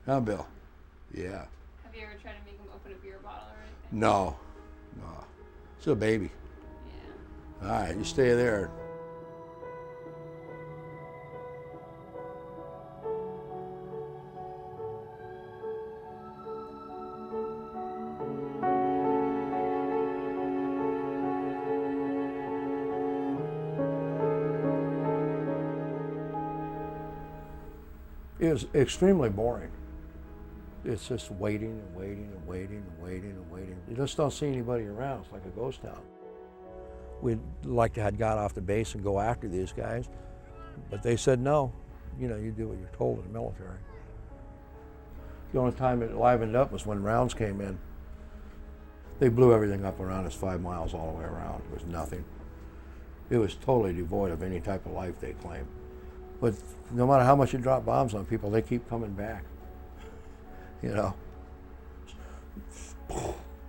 Huh, Bill? Yeah. Have you ever tried to make him open a beer bottle or anything? No. No. It's a baby. Yeah. All right, you stay there. It was extremely boring. It's just waiting and waiting and waiting and waiting and waiting. You just don't see anybody around. It's like a ghost town. We'd like to have got off the base and go after these guys, but they said no. You know, you do what you're told in the military. The only time it livened up was when rounds came in. They blew everything up around us 5 miles all the way around. It was nothing. It was totally devoid of any type of life, they claim. But no matter how much you drop bombs on people, they keep coming back. You know.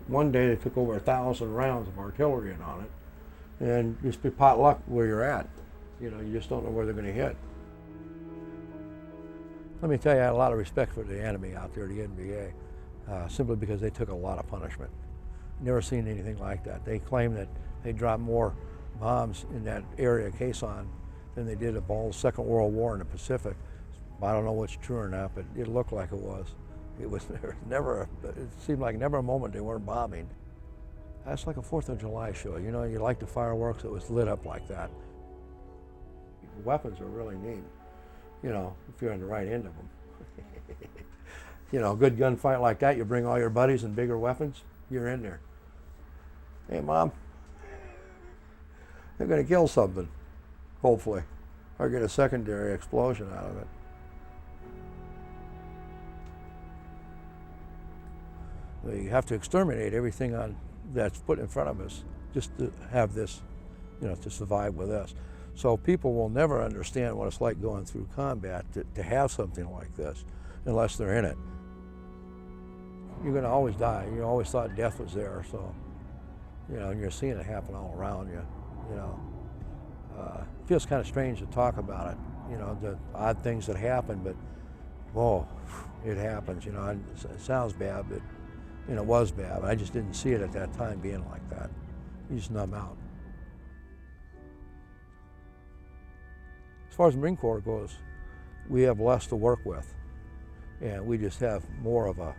One day they took over 1,000 rounds of artillery in on it, and just be pot luck where you're at. You know, you just don't know where they're going to hit. Let me tell you, I had a lot of respect for the enemy out there, the NBA, simply because they took a lot of punishment. Never seen anything like that. They claim that they dropped more bombs in that area, Khe Sanh, than they did the whole Second World War in the Pacific. I don't know what's true or not, but it looked like it was. It was never, it seemed like never a moment they weren't bombing. That's like a 4th of July show. You know, you like the fireworks, it was lit up like that. The weapons are really neat, you know, if you're on the right end of them. You know, a good gunfight like that, you bring all your buddies and bigger weapons, you're in there. Hey, Mom, they're going to kill something, hopefully, or get a secondary explosion out of it. We have to exterminate everything that's put in front of us just to have this, you know, to survive with us. So people will never understand what it's like going through combat to have something like this unless they're in it. You're going to always die. You always thought death was there, so, you know, and you're seeing it happen all around you, you know. It feels kind of strange to talk about it, you know, the odd things that happen, but, whoa, it happens, you know. It sounds bad, but, you know, it was bad. I just didn't see it at that time being like that. You just numb out. As far as the Marine Corps goes, we have less to work with, and we just have more of a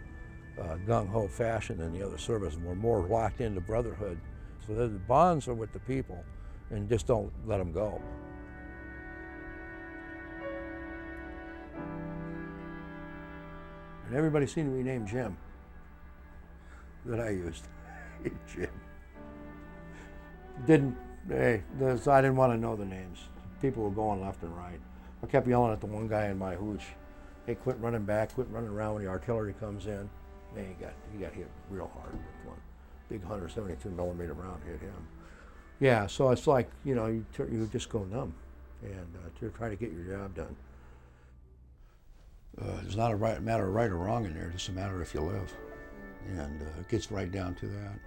gung-ho fashion than the other services. We're more locked into brotherhood. So the bonds are with the people, and just don't let them go. And everybody seemed to be named Jim that I used. Jim. I didn't want to know the names. People were going left and right. I kept yelling at the one guy in my hooch, hey, quit running back, quit running around when the artillery comes in. Man, he got hit real hard with one. Big 172 millimeter round hit him. Yeah, so it's like, you know, you just go numb and to try to get your job done. It's not a matter of right or wrong in there, it's just a matter if you live. And it gets right down to that.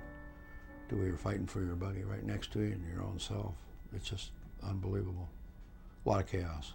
To where you're fighting for your buddy right next to you and your own self. It's just unbelievable. A lot of chaos.